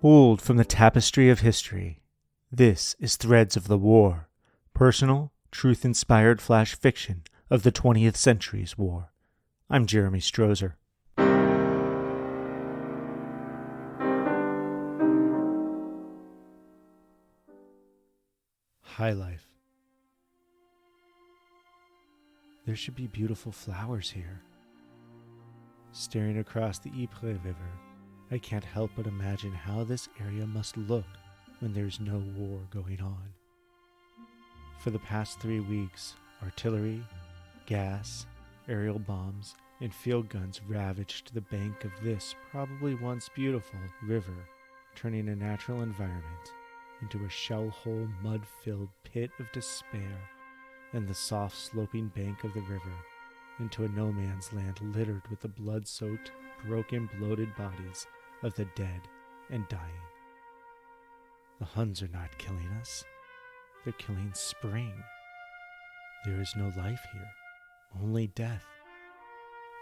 Pulled from the tapestry of history, this is Threads of the War, personal, truth-inspired flash fiction of the 20th century's war. I'm Jeremy Strozer. High life. There should be beautiful flowers here. Staring across the Ypres River, I can't help but imagine how this area must look when there's no war going on. For the past 3 weeks, artillery, gas, aerial bombs, and field guns ravaged the bank of this probably once beautiful river, turning a natural environment into a shell-hole, mud-filled pit of despair, and the soft sloping bank of the river into a no-man's land littered with the blood-soaked, broken, bloated bodies of the dead and dying. The Huns are not killing us. They're killing spring. There is no life here, only death.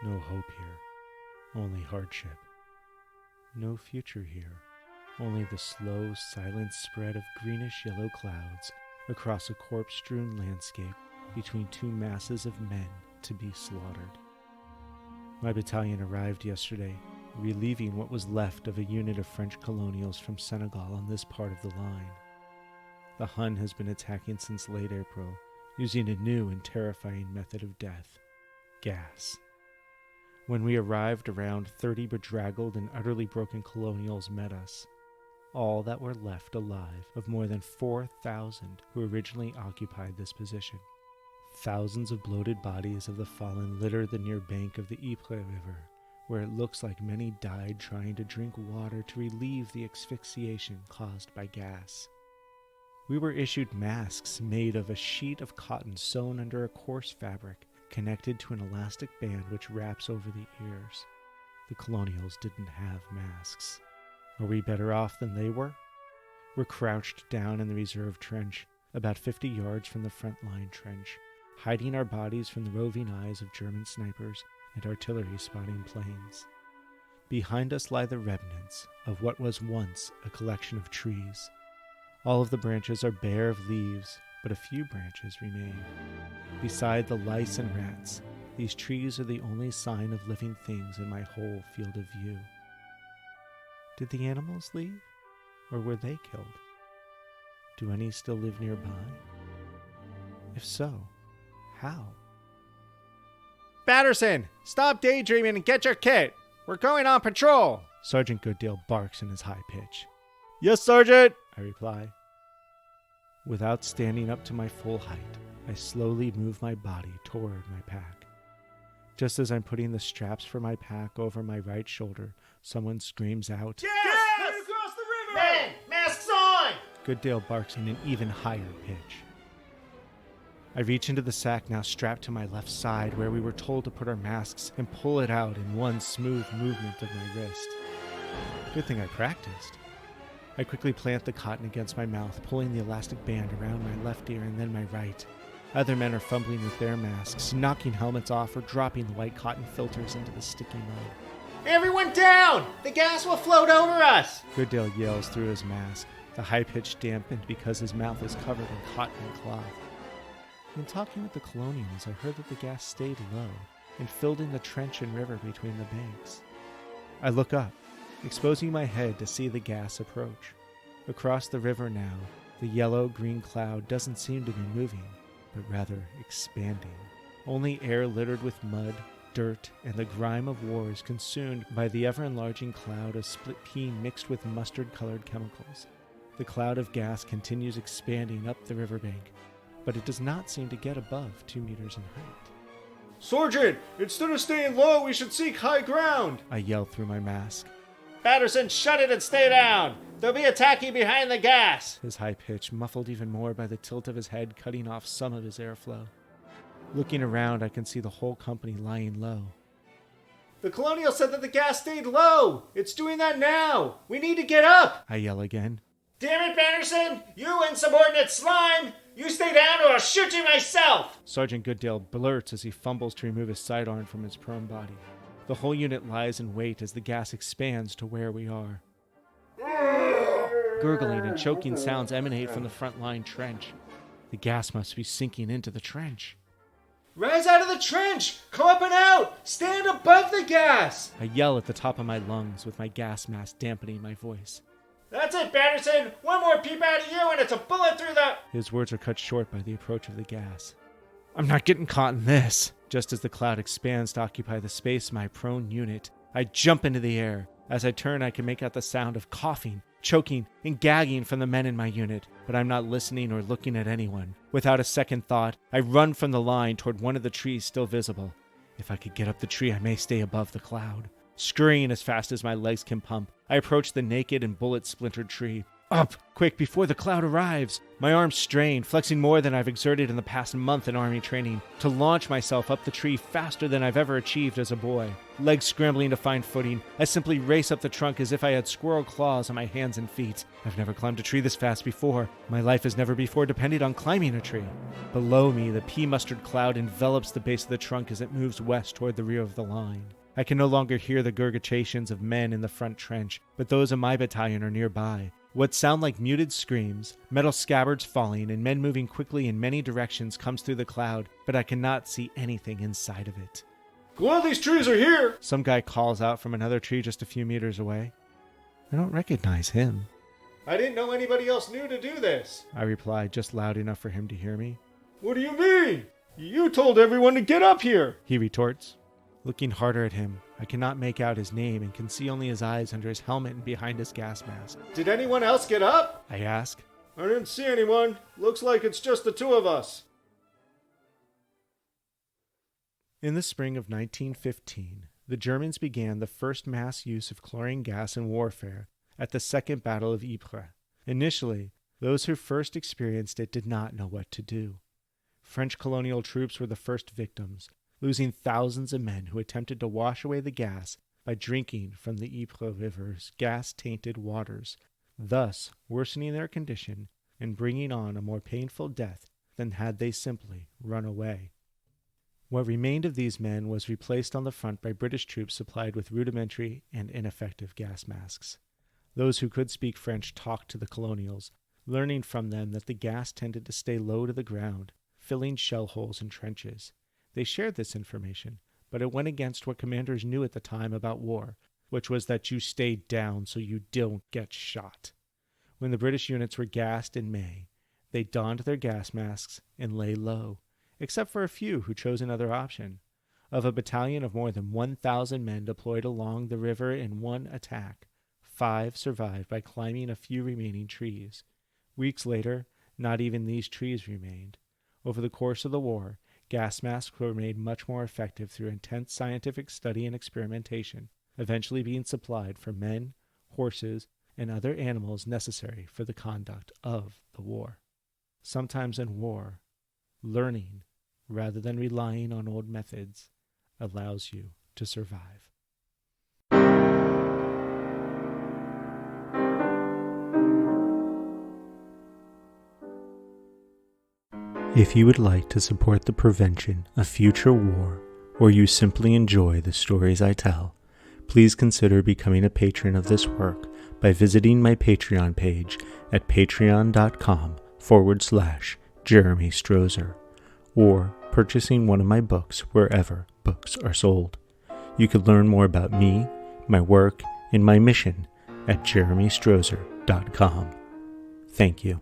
No hope here, only hardship. No future here, only the slow, silent spread of greenish-yellow clouds across a corpse-strewn landscape between two masses of men to be slaughtered. My battalion arrived yesterday, relieving what was left of a unit of French Colonials from Senegal on this part of the line. The Hun has been attacking since late April, using a new and terrifying method of death: gas. When we arrived, around 30 bedraggled and utterly broken Colonials met us, all that were left alive of more than 4,000 who originally occupied this position. Thousands of bloated bodies of the fallen litter the near bank of the Ypres River, where it looks like many died trying to drink water to relieve the asphyxiation caused by gas. We were issued masks made of a sheet of cotton sewn under a coarse fabric connected to an elastic band which wraps over the ears. The Colonials didn't have masks. Are we better off than they were? We're crouched down in the reserve trench, about 50 yards from the front line trench, hiding our bodies from the roving eyes of German snipers and artillery spotting planes. Behind us lie the remnants of what was once a collection of trees. All of the branches are bare of leaves, but a few branches remain. Beside the lice and rats, these trees are the only sign of living things in my whole field of view. Did the animals leave, or were they killed? Do any still live nearby? If so, how? Batterson, stop daydreaming and get your kit. We're going on patrol. Sergeant Goodale barks in his high pitch. Yes, Sergeant, I reply. Without standing up to my full height, I slowly move my body toward my pack. Just as I'm putting the straps for my pack over my right shoulder, someone screams out, Yes! Across the river! Men, masks on! Goodale barks in an even higher pitch. I reach into the sack now strapped to my left side where we were told to put our masks and pull it out in one smooth movement of my wrist. Good thing I practiced. I quickly plant the cotton against my mouth, pulling the elastic band around my left ear and then my right. Other men are fumbling with their masks, knocking helmets off or dropping the white cotton filters into the sticky mud. Everyone down! The gas will float over us! Goodale yells through his mask, the high pitch dampened because his mouth is covered in cotton and cloth. In talking with the Colonials, I heard that the gas stayed low and filled in the trench and river between the banks. I look up, exposing my head to see the gas approach. Across the river now, the yellow-green cloud doesn't seem to be moving, but rather expanding. Only air littered with mud, dirt, and the grime of war is consumed by the ever-enlarging cloud of split pea mixed with mustard-colored chemicals. The cloud of gas continues expanding up the riverbank, but it does not seem to get above 2 meters in height. Sergeant, instead of staying low, we should seek high ground! I yell through my mask. Batterson, shut it and stay down! They'll be attacking behind the gas! His high pitch, muffled even more by the tilt of his head, cutting off some of his airflow. Looking around, I can see the whole company lying low. The Colonial said that the gas stayed low! It's doing that now! We need to get up! I yell again. Damn it, Batterson! You insubordinate slime! You stay down or I'll shoot you myself! Sergeant Goodale blurts as he fumbles to remove his sidearm from his prone body. The whole unit lies in wait as the gas expands to where we are. Gurgling and choking sounds emanate from the front line trench. The gas must be sinking into the trench. Rise out of the trench! Come up and out! Stand above the gas! I yell at the top of my lungs with my gas mask dampening my voice. That's it, Patterson! One more peep out of you and it's a bullet through the... His words are cut short by the approach of the gas. I'm not getting caught in this. Just as the cloud expands to occupy the space of my prone unit, I jump into the air. As I turn, I can make out the sound of coughing, choking, and gagging from the men in my unit, but I'm not listening or looking at anyone. Without a second thought, I run from the line toward one of the trees still visible. If I could get up the tree, I may stay above the cloud. Scurrying as fast as my legs can pump, I approach the naked and bullet-splintered tree. Up, quick, before the cloud arrives! My arms strain, flexing more than I've exerted in the past month in army training, to launch myself up the tree faster than I've ever achieved as a boy. Legs scrambling to find footing, I simply race up the trunk as if I had squirrel claws on my hands and feet. I've never climbed a tree this fast before. My life has never before depended on climbing a tree. Below me, the pea mustard cloud envelops the base of the trunk as it moves west toward the rear of the line. I can no longer hear the gurgitations of men in the front trench, but those of my battalion are nearby. What sound like muted screams, metal scabbards falling, and men moving quickly in many directions comes through the cloud, but I cannot see anything inside of it. Well, these trees are here! Some guy calls out from another tree just a few meters away. I don't recognize him. I didn't know anybody else knew to do this. I replied, just loud enough for him to hear me. What do you mean? You told everyone to get up here! He retorts. Looking harder at him, I cannot make out his name and can see only his eyes under his helmet and behind his gas mask. Did anyone else get up? I ask. I didn't see anyone. Looks like it's just the two of us. In the spring of 1915, the Germans began the first mass use of chlorine gas in warfare at the Second Battle of Ypres. Initially, those who first experienced it did not know what to do. French colonial troops were the first victims, losing thousands of men who attempted to wash away the gas by drinking from the Ypres River's gas-tainted waters, thus worsening their condition and bringing on a more painful death than had they simply run away. What remained of these men was replaced on the front by British troops supplied with rudimentary and ineffective gas masks. Those who could speak French talked to the Colonials, learning from them that the gas tended to stay low to the ground, filling shell holes and trenches. They shared this information, but it went against what commanders knew at the time about war, which was that you stayed down so you don't get shot. When the British units were gassed in May, they donned their gas masks and lay low, except for a few who chose another option. Of a battalion of more than 1,000 men deployed along the river in one attack, 5 survived by climbing a few remaining trees. Weeks later, not even these trees remained. Over the course of the war, gas masks were made much more effective through intense scientific study and experimentation, eventually being supplied for men, horses, and other animals necessary for the conduct of the war. Sometimes in war, learning, rather than relying on old methods, allows you to survive. If you would like to support the prevention of future war, or you simply enjoy the stories I tell, please consider becoming a patron of this work by visiting my Patreon page at patreon.com/Jeremy Strozer, or purchasing one of my books wherever books are sold. You could learn more about me, my work, and my mission at jeremystrozer.com. Thank you.